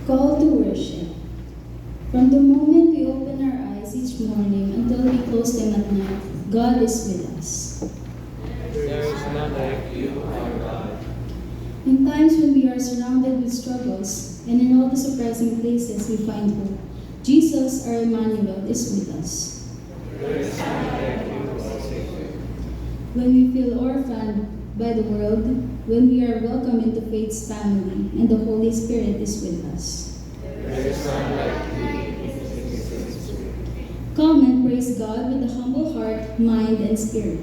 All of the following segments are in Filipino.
Call to worship. From the moment we open our eyes each morning until we close them at night, God is with us. There is none like you, our God. In times when we are surrounded with struggles, and in all the surprising places we find hope, Jesus, our Emmanuel, is with us. There is none like you, our Savior. When we feel orphaned by the world, when we are welcomed into faith's family, and the Holy Spirit is with us. There is none like you, Jesus. Come and praise God with a humble heart, mind, and spirit.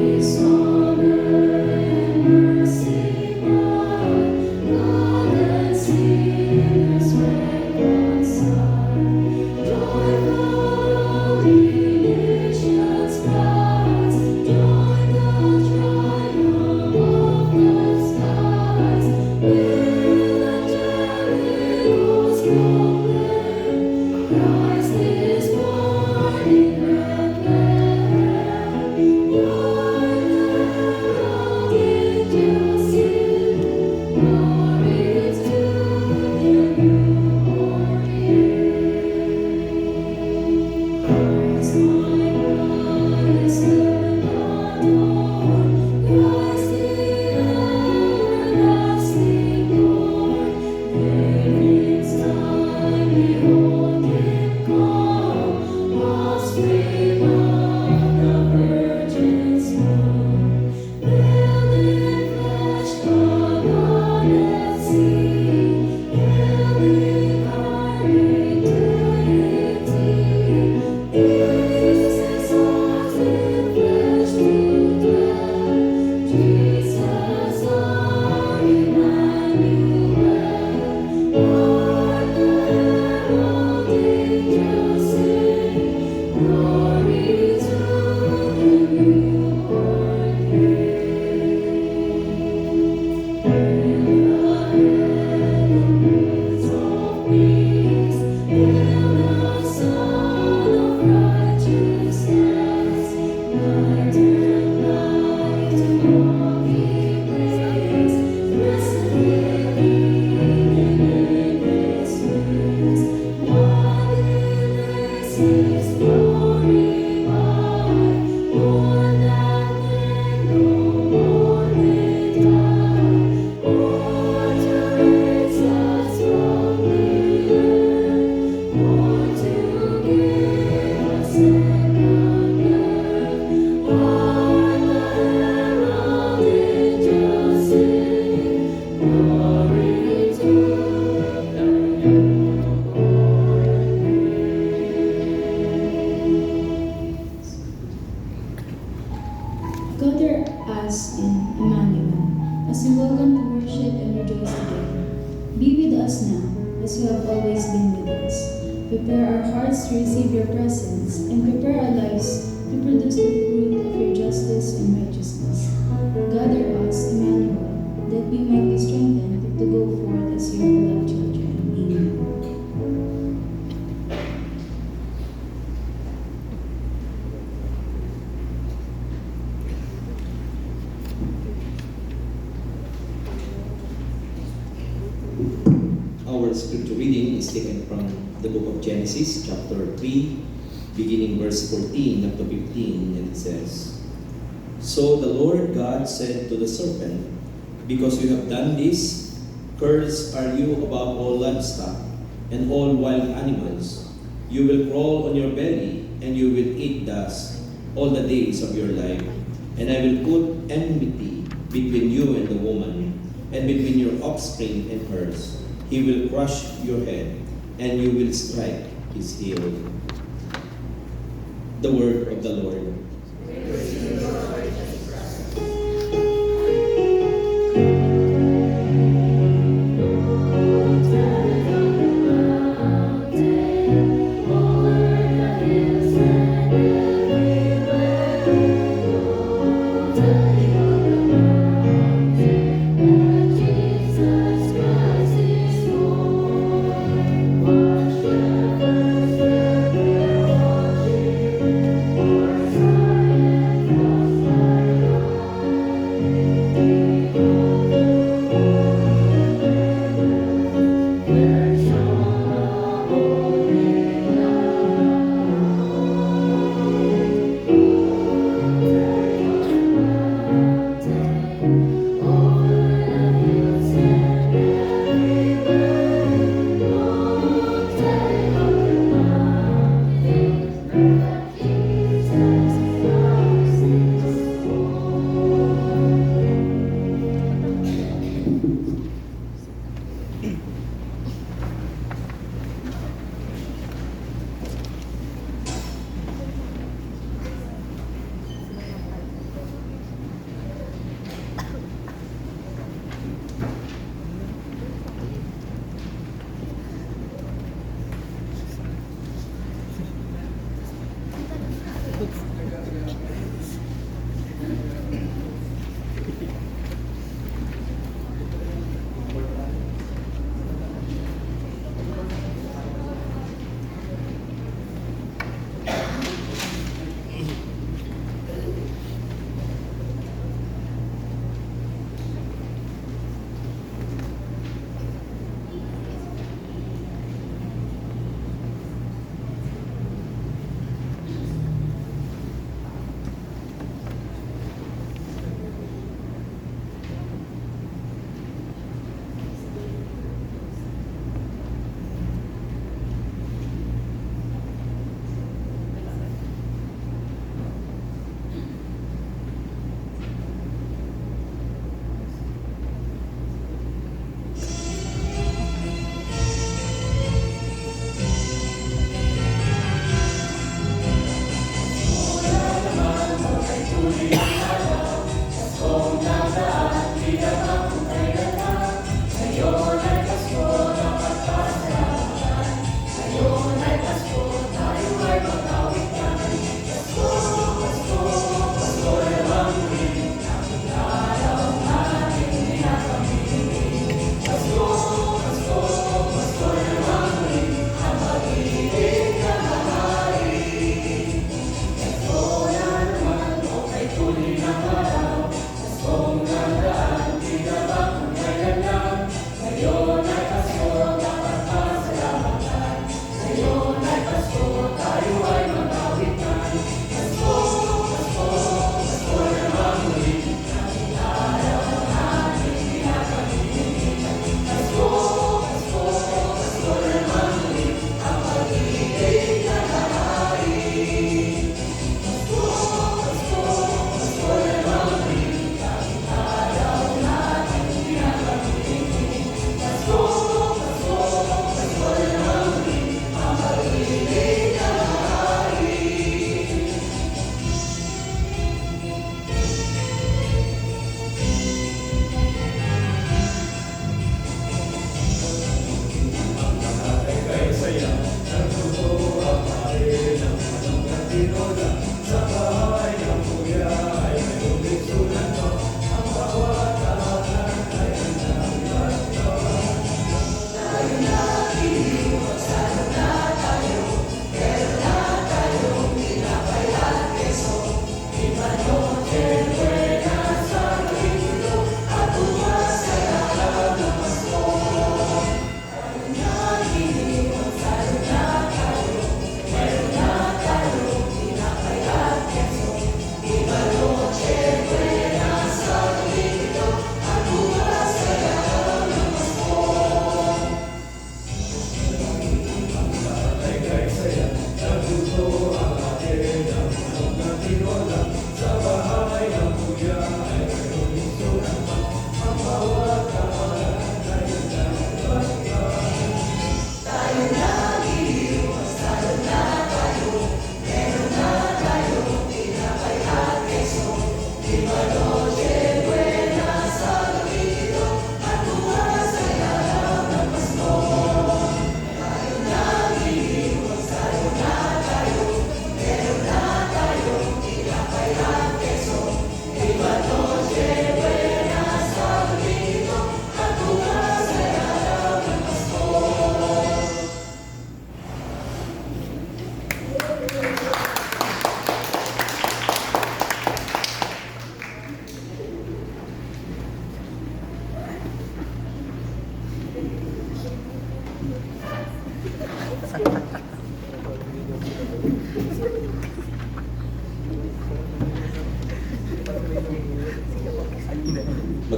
His honor and mercy with us now, as you have always been with us. Prepare our hearts to receive your presence, and prepare our lives to produce the fruit of your justice and righteousness. Gather us, Emmanuel, that we might be strengthened to go forth as your beloved children. Amen. Our scripture reading is taken from the book of Genesis, chapter 3, beginning verse 14 up to 15, and it says, So the Lord God said to the serpent, Because you have done this, cursed are you above all livestock and all wild animals. You will crawl on your belly, and you will eat dust all the days of your life. And I will put enmity between you and the woman, and between your offspring and hers. He will crush your head, and you will strike his heel. The word of the Lord.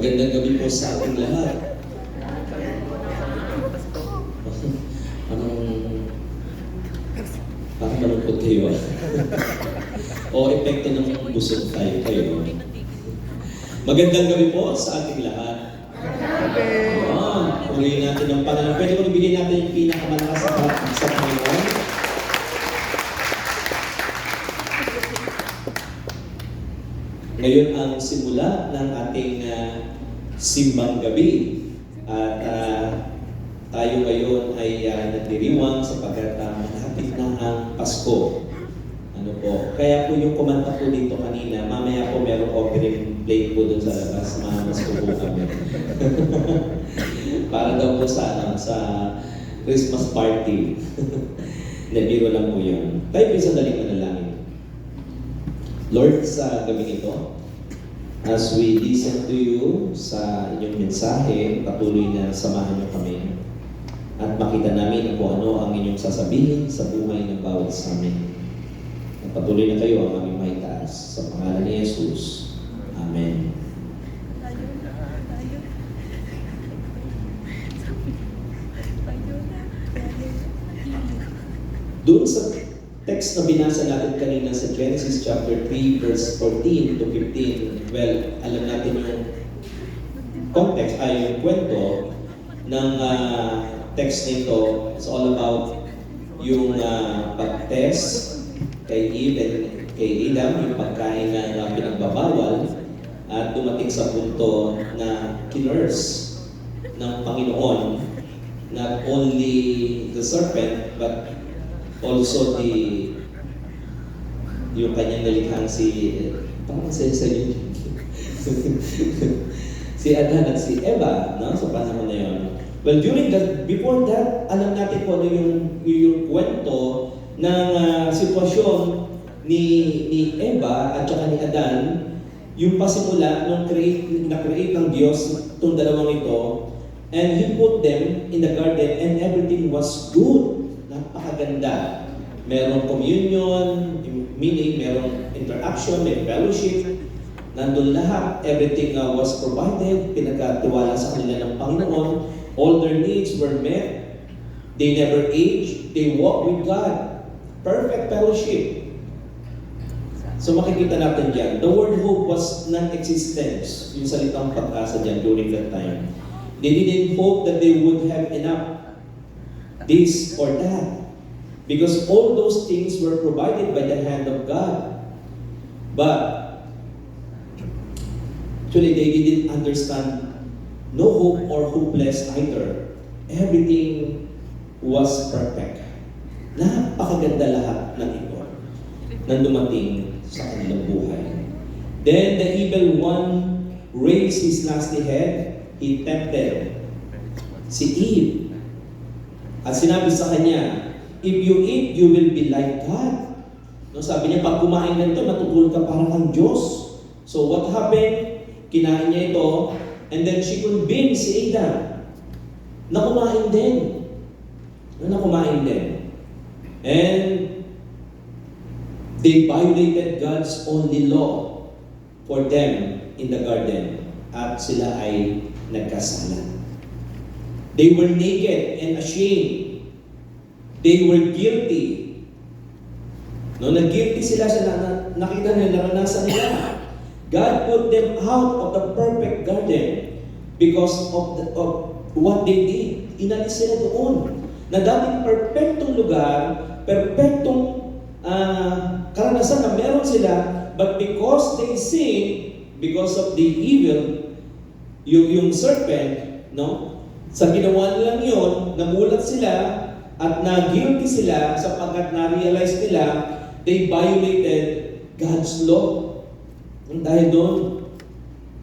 Magandang gabi po sa ating lahat. Parang malungkot kayo o epekto ng busog kayo. Magandang gabi po sa ating lahat. Purihin natin ang Panginoon. Pwede ko ibigay natin yung pinakamalakas sa Panginoon. Ngayon ang simula ng ating simbang gabi. At tayo ngayon ay nagdiriwang sapagkat malapit na ang Pasko. Ano po? Kaya po yung kumanta po dito kanina, mamaya po merong offering plate po doon sa labas, mas po kami. Para daw po sa Christmas party. Nabiro lang po yun. Tayo po sa daling manalangin. Lord, sa gabi ito, as we listen to you sa inyong mensahe, patuloy na samahan niyo kami. At makita namin kung ano ang inyong sasabihin sa buhay ng bawat sa amin. At patuloy na kayo ang aming maitaas. Sa pangalan ni Jesus. Amen. Doon sa text na binasa natin kanina sa Genesis chapter 3 verse 14 to 15, well, alam natin yung context, yung kwento ng text nito. It's all about yung pag-test kay Eve and kay Adam, yung pagkain na pinagbabawal at dumating sa punto na kinurse ng Panginoon not only the serpent but also yung kanyang nalikhang parang sa YouTube. Si Adan at si Eva, no? Sa panahon na yun. Well, before that, alam natin kung ano yung kwento ng sitwasyon ni Eva at saka ni Adan, yung pasimula nung na-create ng Diyos itong dalawang ito, and He put them in the garden and everything was good. Napakaganda. Merong communion, meaning merong interaction, may fellowship. Nandun lahat, everything was provided, pinagkatiwala sa kanila ng Panginoon. All their needs were met. They never aged. They walked with God. Perfect fellowship. So makikita natin dyan, the word hope was non-existence. Yung salitang pag-asa dyan during that time. They didn't hope that they would have enough this or that. Because all those things were provided by the hand of God. But actually, they didn't understand no hope or hopeless either. Everything was perfect. Napakaganda lahat ng ito na dumating sa kanilang buhay. Then the evil one raised his nasty head. He tempted si Eve. At sinabi sa kanya, if you eat, you will be like God. No, sabi niya, pag kumain na ito, matutulog ka parang ang Diyos. So what happened? Kinain niya ito, and then she convinced si Adam na kumain din. And they violated God's only law for them in the garden. At sila ay nagkasala. They were naked and ashamed. They were guilty. No, nag-guilty sila nakita nila, naranasan nila. God put them out of the perfect garden because of what they did. Inalis sila doon. Na dating perfectong lugar, perfectong karanasan na meron sila, but because they sinned, because of the evil, yung serpent, no? Sa ginawa nilang yun, namulat sila at na-guilty sila sapagkat na-realize nila they violated God's law. Dahil doon.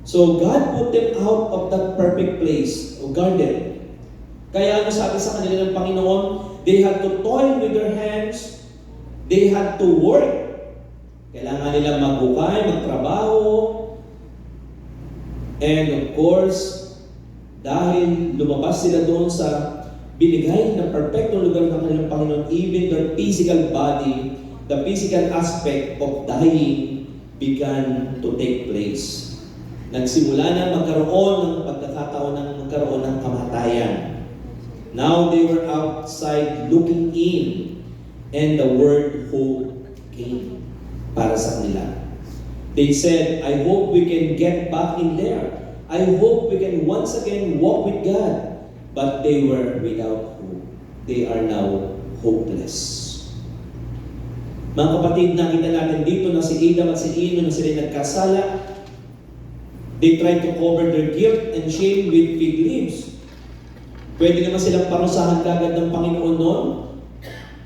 So God put them out of that perfect place o garden. Kaya ano sabi sa kanila ng Panginoon? They had to toil with their hands. They had to work. Kailangan nila maghukay, magtrabaho. And of course, dahil lumabas sila doon sa binigay na perfectong lugar ng kanilang Panginoon, even their physical body, the physical aspect of dying began to take place. Nagsimula na magkaroon ng pagkakataon ng magkaroon ng kamatayan. Now they were outside looking in, and the word hope came para sa kanila. They said, I hope we can get back in there. I hope we can once again walk with God. But they were without hope. They are now hopeless. Mga kapatid, nakita natin dito na si Adam at si Eve na sila nagkasala. They tried to cover their guilt and shame with fig leaves. Pwede naman silang parusahan kagad ng Panginoon noon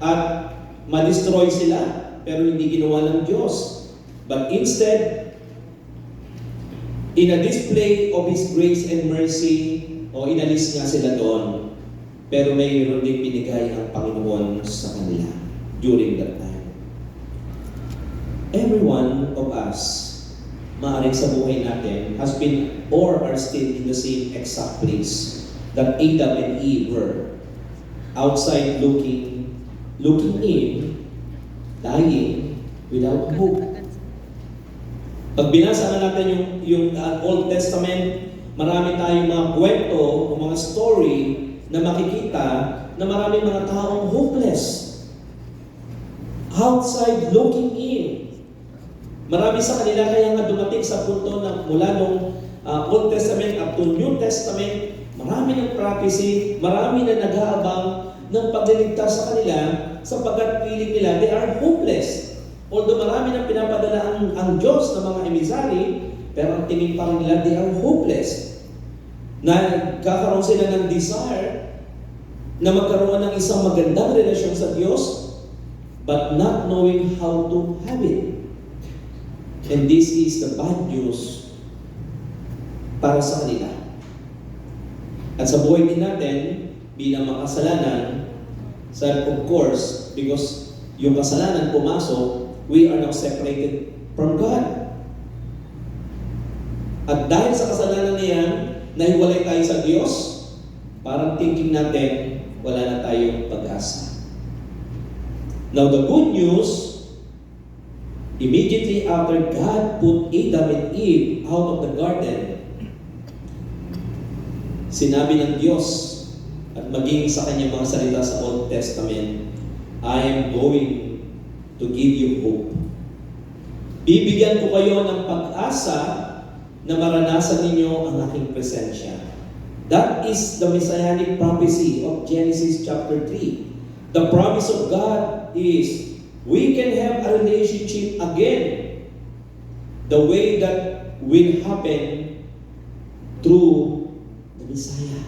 at ma-destroy sila, pero hindi ginawa ng Diyos. But instead, in a display of His grace and mercy, inalis nga sila doon, pero mayroon din binigay ang Panginoon sa kanila during that time. Every one of us, maaaring sa buhay natin, has been or are still in the same exact place that Adam and Eve were. Outside looking in, dying without hope. Pag binasa na natin yung Old Testament, marami tayong mga kwento o mga story na makikita na maraming mga taong hopeless. Outside looking in. Marami sa kanila kaya nga dumating sa punto na mula nung Old Testament up to New Testament, marami ng prophecy, marami na nag-aabang ng pagliligtas sa kanila sapagkat piling nila they are hopeless. Although marami nang pinapadala ang Diyos ng mga emissary, pero ang tingin pa rin nila they are hopeless. Nagkakaroon sila ng desire na magkaroon ng isang magandang relasyon sa Diyos, but not knowing how to have it. And this is the bad news para sa kanila. At sa buhay din natin, bilang makasalanan, of course, because yung kasalanan pumasok, we are now separated from God. At dahil sa kasalanan niyan, nahiwalay tayo sa Diyos, parang thinking natin, wala na tayong pag-asa. Now the good news, immediately after God put Adam and Eve out of the garden, sinabi ng Diyos at maging sa kanyang mga salita sa Old Testament, I am going to give you hope. Bibigyan ko kayo ng pag-asa na maranasan ninyo ang aking presensya. That is the messianic prophecy of Genesis chapter 3. The promise of God is we can have a relationship again the way that will happen through the Messiah.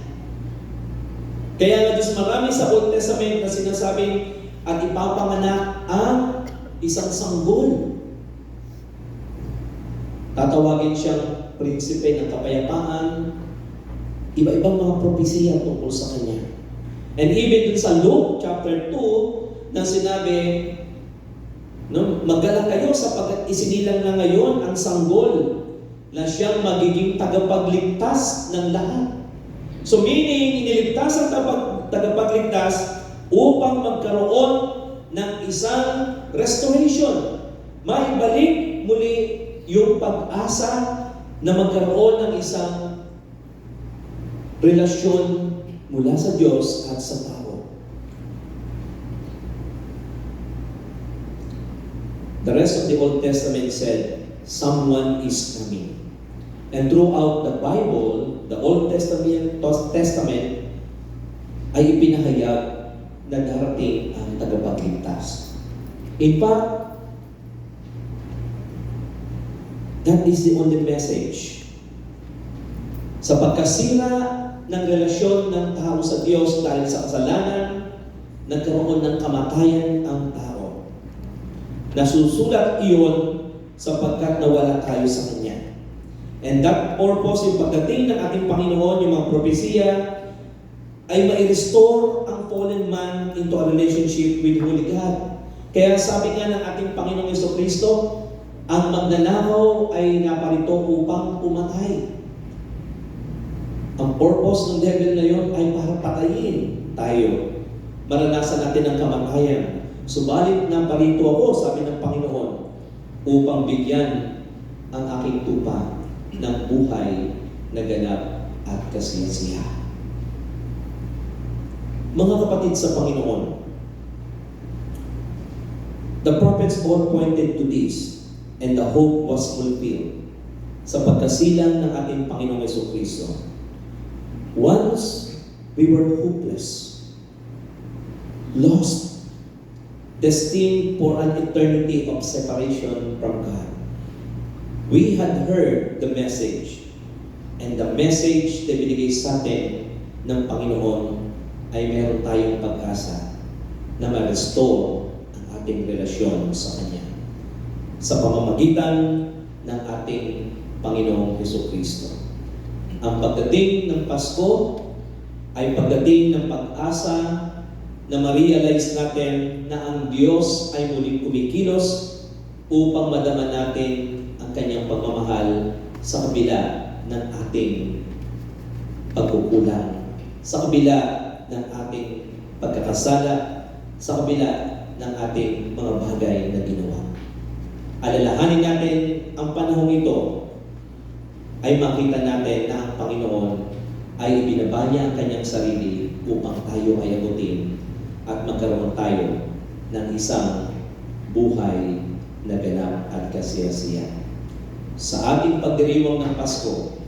Kaya nga Diyos marami sa Old Testament na sinasabing at ipapanganak ang isang sanggol. Tatawagin siyang prinsipe ng kapayapaan. Iba-ibang mga propesiya tungkol sa kanya. And even dun sa Luke chapter 2 na sinabi, maggalak kayo sapagkat isinilang na ngayon ang sanggol na siyang magiging tagapagligtas ng lahat. So meaning, iniligtas ang tagapagligtas upang magkaroon ng isang restoration. Maibalik muli yung pag-asa na magkaroon ng isang relasyon mula sa Diyos at sa tao. The rest of the Old Testament said, someone is coming. And throughout the Bible, the Old Testament ay ipinahayag na darating ang tagapagligtas. In fact, that is the only message. Sa pagkasira ng relasyon ng tao sa Diyos dahil sa kasalanan, nagkaroon ng kamatayan ang tao. Nasusulat iyon sapagkat nawala tayo sa Kanya. And that purpose, yung pagdating ng ating Panginoon, yung mga propesiya, ay ma-restore ang fallen man into a relationship with Holy God. Kaya sabi nga ng ating Panginoong Jesucristo, ang magnanakaw ay naparito upang pumatay. Ang purpose ng devil na yun ay para patayin tayo. Maranasan natin ang kamatayan. Subalit naparito ako, sabi ng Panginoon, upang bigyan ang aking tupa ng buhay na ganap at kasiyasiya. Mga kapatid sa Panginoon, the prophets all pointed to this, and the hope was fulfilled sa pagkasilang ng ating Panginoong Jesucristo. Once we were hopeless, lost, destined for an eternity of separation from God. We had heard the message, and the message na binigay sa atin ng Panginoon ay meron tayong pag-asa na ma-restore ang ating relasyon sa Kanya sa pamamagitan ng ating Panginoong Jesucristo. Ang pagdating ng Pasko ay pagdating ng pag-asa na ma-realize natin na ang Diyos ay muling kumikilos upang madama natin ang Kanyang pagmamahal sa kabila ng ating pagkukulang, sa kabila ng ating pagkakasala, sa kabila ng ating mga bagay na ginawa. Alalahanin natin ang panahong ito ay makita natin na ang Panginoon ay ibinaba niya ang Kanyang sarili upang tayo ay abutin at magkaroon tayo ng isang buhay na ganap at kasiyasiya. Sa ating pagdiriwang ng Pasko,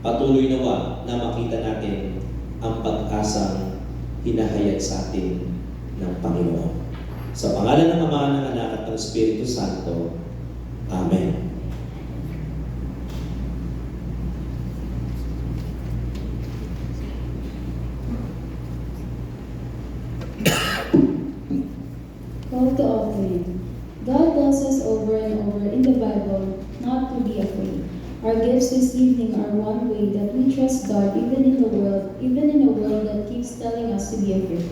patuloy nawa na makita natin ang pag-asang hinahayag sa atin ng Panginoon. Sa pangalan ng Ama, ng Anak at ng Espiritu Santo. Amen. Call to offering. God tells us over and over in the Bible not to be afraid. Our gifts this evening are one way that we trust God even in a world that keeps telling us to be afraid.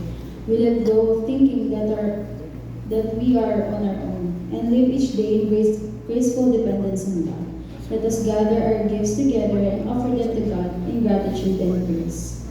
We let go of thinking that we are on our own and live each day in graceful dependence on God. Let us gather our gifts together and offer them to God in gratitude and praise.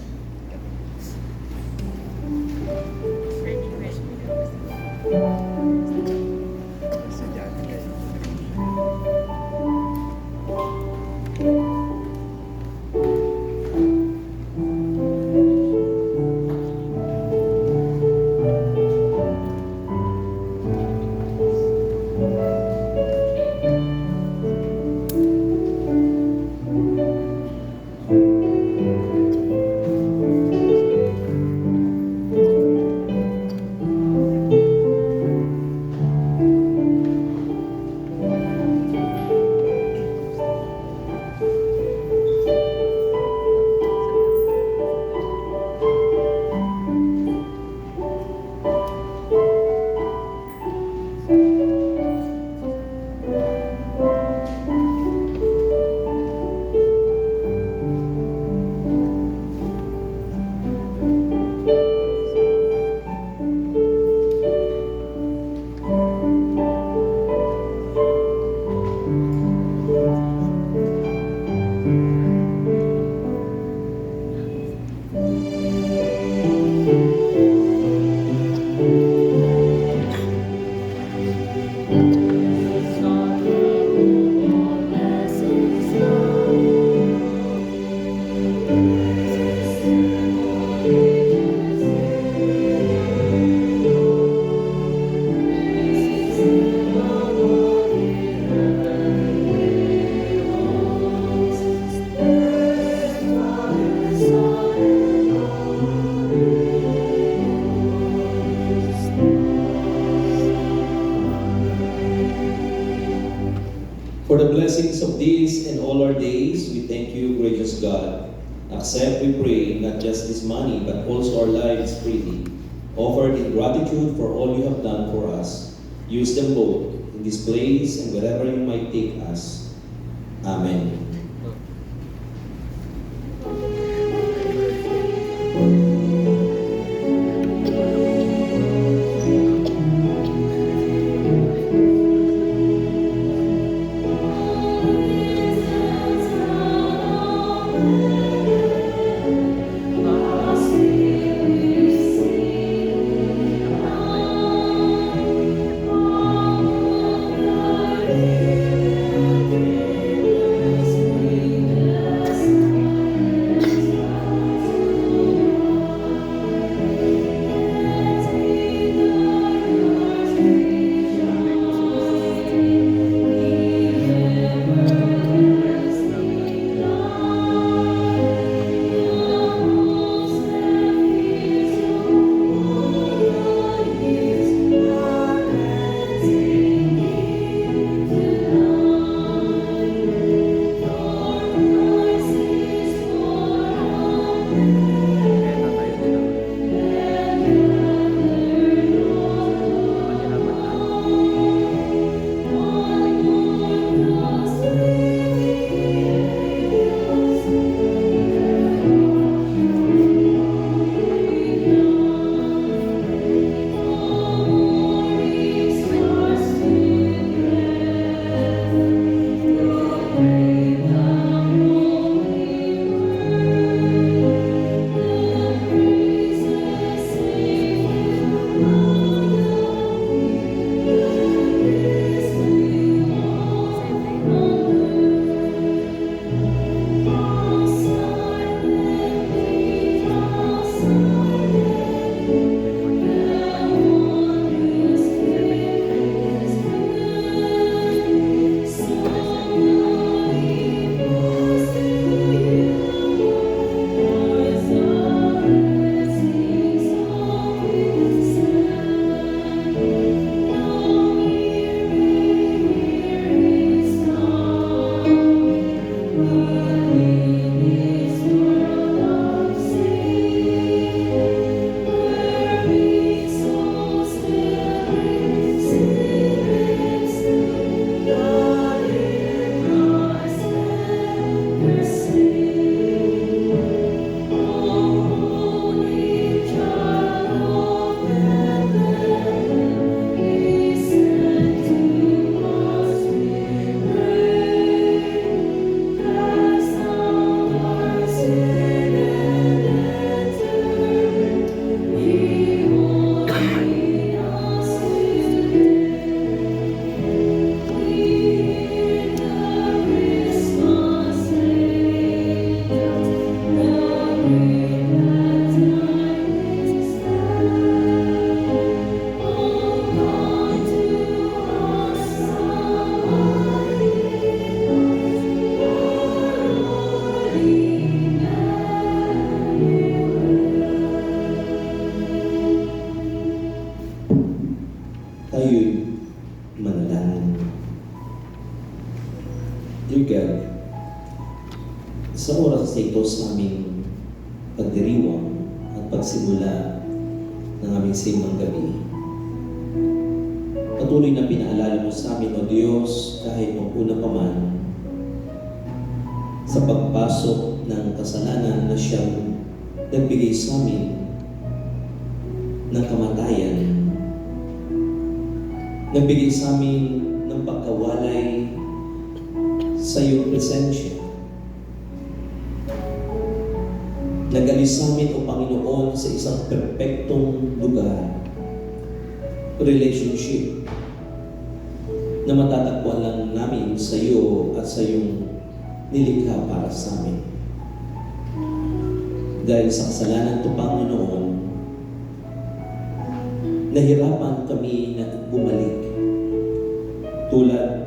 For the blessings of these and all our days, we thank you, gracious God. Accept, we pray, not just this money, but also our lives freely, offered in gratitude for all you have done for us. Use them both in this place and wherever you might take us. Amen. ito sa aming pagdiriwang at pagsimula ng aming simang gabi. Patuloy na pinaalala mo sa amin, O Diyos, kahit nung una pa man, sa pagpasok ng kasalanan na siyang nagbigay sa amin ng kamatayan, nagbigay sa amin ng pagkawalay sa iyong presensya. Nag-alis sa amin, O Panginoon, sa isang perpektong lugar, relationship, na matatagpuan lang namin sa iyo at sa iyong nilikha para sa amin. Dahil sa kasalanan ito, Panginoon, nahirapan kami na bumalik tulad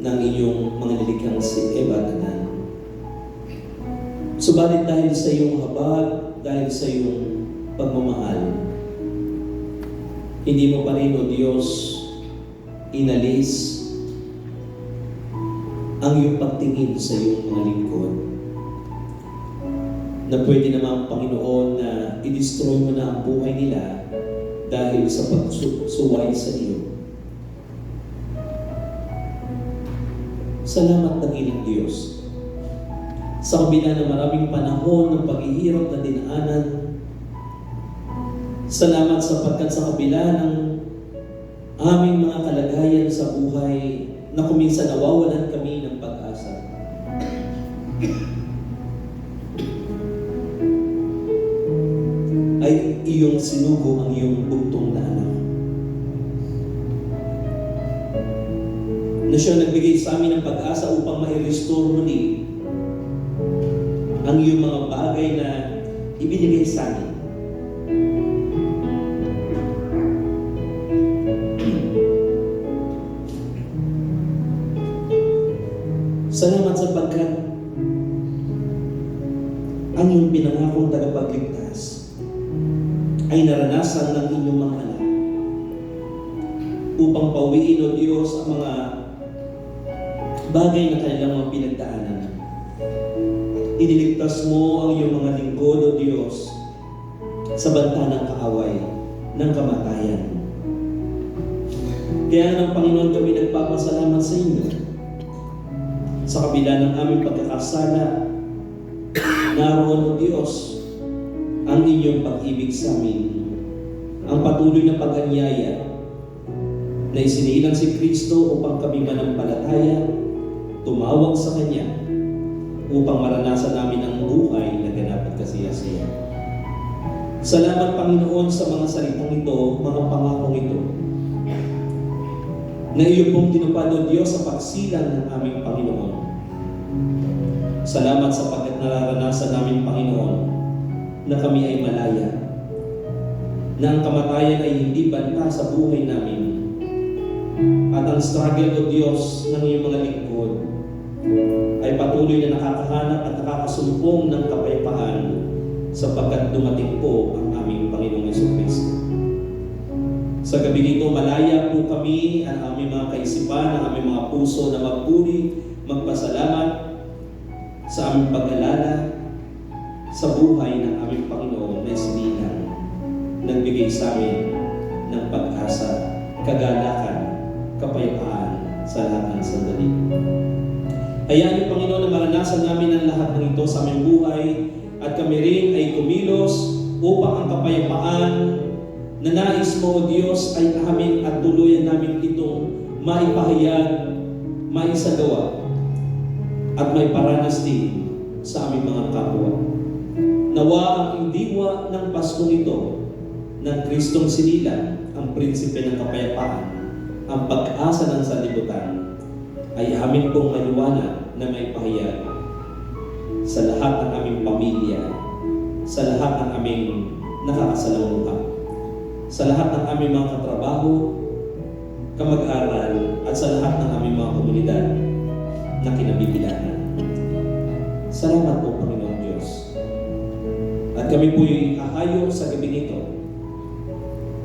ng iyong mga nilikhang si Eva at Adan. Subalit dahil sa iyong habag, dahil sa iyong pagmamahal, hindi mo pa rin, O Diyos, inalis ang iyong pagtingin sa iyong mga lingkod. Na pwede naman, Panginoon, na i-destroy mo na ang buhay nila dahil sa pagsuway sa iyo. Salamat, dakilang Diyos. Sa kabila ng maraming panahon ng paghihirap na dinaanan, salamat sapagkat sa kabila ng aming mga kalagayan sa buhay na kuminsan nawawalan kami ng pag-asa. Ay iyong sinugo ang iyong buntong na anak. Na siya nagbigay sa amin ng pag-asa upang ma-restore muli ang iyong mga bagay na ibinigay sa amin. Salamat sapagkat ang iyong pinangakong tagapagligtas ay naranasan ng inyong mga anak upang pauwiin, O Diyos, ang mga bagay na kanilang mga pinagdaanan. Iniligtas mo ang iyong mga lingkod, O Diyos, sa banta ng kaaway, ng kamatayan. Kaya ng Panginoon kami nagpapasalamat sa inyo. Sa kabila ng aming pagkakasala, naroon, O Diyos, ang inyong pag-ibig sa amin, ang patuloy na pag-anyaya na isinilang si Kristo upang kami manampalataya, tumawag sa Kanya, upang maranasan namin ang buhay na ganap at kasiyasiya. Salamat, Panginoon, sa mga salitang ito, mga pangakong ito, na iyo pong tinupad, O Diyos, sa pagsilang ng aming Panginoon. Salamat sapagkat nararanasan namin, Panginoon, na kami ay malaya, na ang kamatayan ay hindi banta sa buhay namin, at ang struggle, O Diyos, ng iyong mga lingkod ay patuloy na nakakahanap at nakakasumpong ng kapayapaan sapagkat dumating po ang aming Panginoong Jesucristo. Sa gabi ito, malaya po kami, ang aming mga kaisipan, ang aming mga puso na magpuri, magpasalamat sa aming pag-alala sa buhay ng aming Panginoon na isinilang, nagbigay sa amin ng pag-asa, kagalakan, kapayapaan sa lahat ng sandali. Hayaan niyo, Panginoon, na maranasan namin ang lahat ng ito sa aming buhay at kami rin ay kumilos upang ang kapayapaan na nais mo, O Diyos, ay amin at tuluyan namin itong maipahayag, maisagawa, at may paranas din sa aming mga kapwa. Nawa ang indiwa ng Paskong ito ng Kristong sinilang, ang prinsipe ng kapayapaan, ang pag-asa ng sanlibutan, ay amin pong maliwanag na may pahayag sa lahat ng aming pamilya, sa lahat ng aming nakakasalamuha, sa lahat ng aming mga katrabaho, kamag-aral, at sa lahat ng aming mga komunidad na kinabibilangan. Salamat po, Panginoon Diyos. At kami po'y hahayo sa gabi nito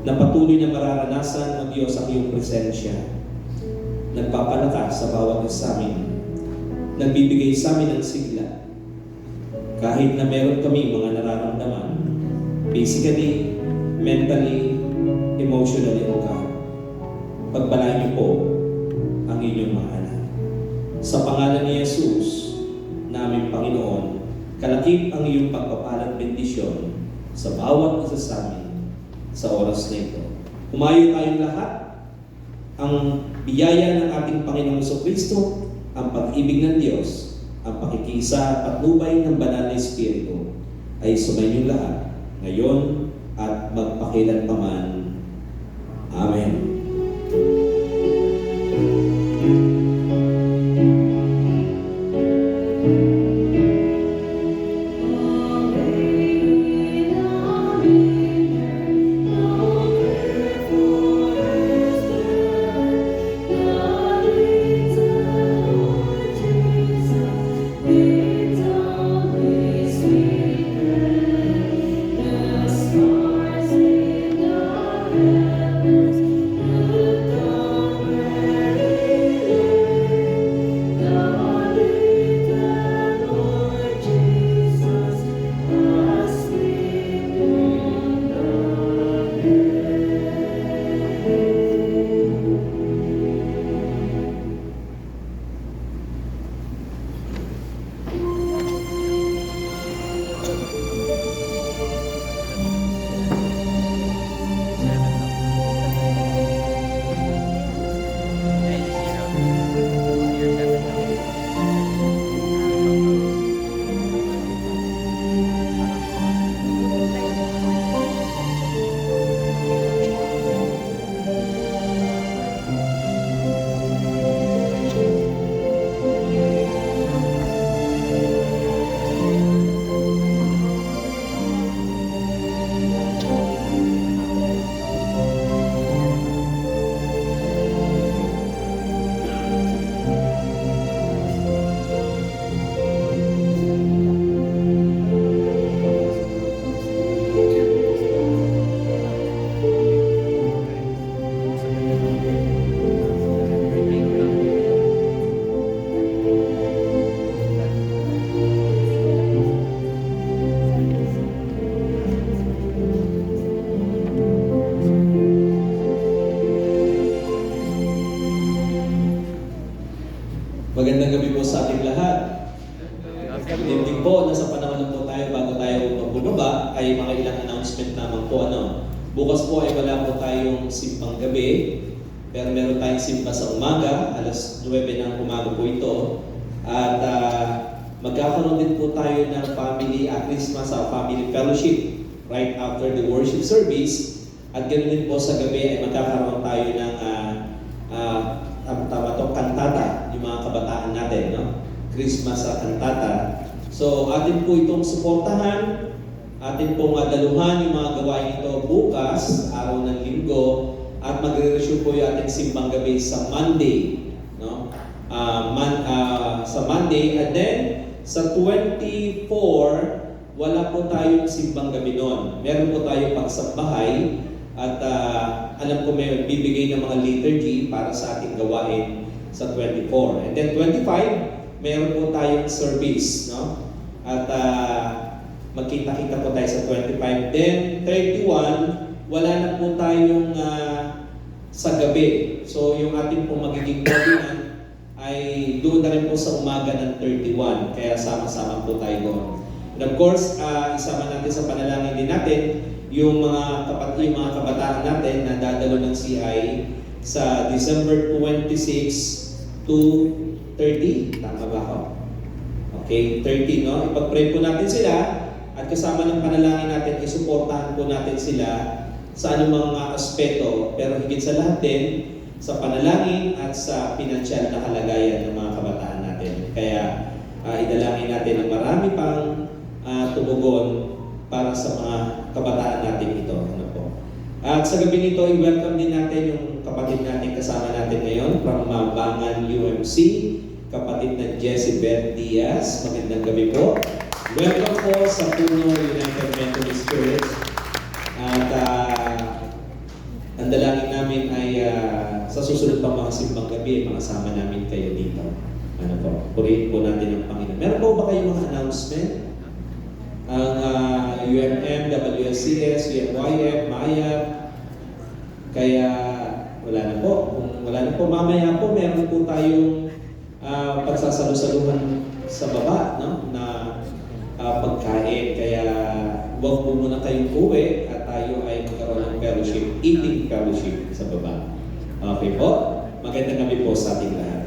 na patuloy na mararanasan, O Diyos, ang iyong presensya. Nagpapalakas sa bawat isa sa amin. Nagbibigay sa amin ng sigla Kahit na meron kami mga nararamdaman, physically, mentally, emotionally, O God, pagpalain niyo po ang inyong mga anak. Sa pangalan ni Jesus, na aming Panginoon, kalakip ang iyong pagpapalang bendisyon sa bawat isa sa amin sa oras na ito. Humayo tayong lahat. Ang biyaya ng ating Panginoong Jesucristo, ang pag-ibig ng Diyos, ang pakikisa at patnubay ng Banal na Espiritu ay sumayin niyo lahat ngayon at magpakilanpaman. Amen. Magandang gabi po sa ating lahat. Good evening po. Nasa panahon na po tayo bago tayo magbubaba ay mga ilang announcement naman po. Bukas po ay wala po tayong simbang gabi, pero meron tayong simba sa umaga, alas 9 ng umaga po ito. At magkakaroon din po tayo ng family Christmas family fellowship right after the worship service. At ganoon din po sa gabi ay magkakaroon tayo ng kantata, yung mga kabataan natin, no? Christmas kantata. So, atin po itong suportahan, atin pong daluhan yung mga gawain ito bukas, araw ng linggo, at magre-resume po yung ating simbang gabi sa Monday, no? Sa Monday, and then sa 24, wala po tayong simbang gabi noon. Meron po tayong pagsambahay, at alam ko may bibigay ng mga liturgy para sa ating gawain sa 24. And then 25, meron po tayong service, no? At magkita-kita po tayo sa 25. Then 31, wala na po tayong sa gabi. So yung ating po magiging gabihan ay doon na rin po sa umaga ng 31. Kaya sama-sama po tayo doon. And of course, isama natin sa panalangin din natin yung mga kabataan natin na dadalo ng CI sa December 26 to 30. Tama ba ako? Okay, 30, no? Ipag-pray po natin sila at kasama ng panalangin natin, isuportahan po natin sila sa anumang mga aspeto. Pero higit sa lahat din, sa panalangin at sa pinansyal na kalagayan ng mga kabataan natin. Kaya idalangin natin ang marami pang tumugon para sa mga kabataan natin ito. Ano po. At sa gabi nito, i-welcome din natin yung kapatid natin kasama natin ngayon from Bangan UMC, kapatid na Jessie Beth Diaz. Magandang gabi po. Welcome po sa Puno United Methodist Church. At ang dalangin namin ay sa susunod pang mga simbang gabi, makasama namin kayo dito. Ano po, purihin po natin ang Panginoon. Meron po ba kayong mga announcement? ang UMM, WSCS, UMYF, MAYA. Kaya wala na po. Kung wala na po, mamaya po meron po tayong pagsasalusaluhan sa baba, no? Na pagkain. Kaya huwag po muna kayong uwi at tayo ay magkaroon ng fellowship, eating fellowship sa baba. Okay po? Magandang gabi po sa ating lahat.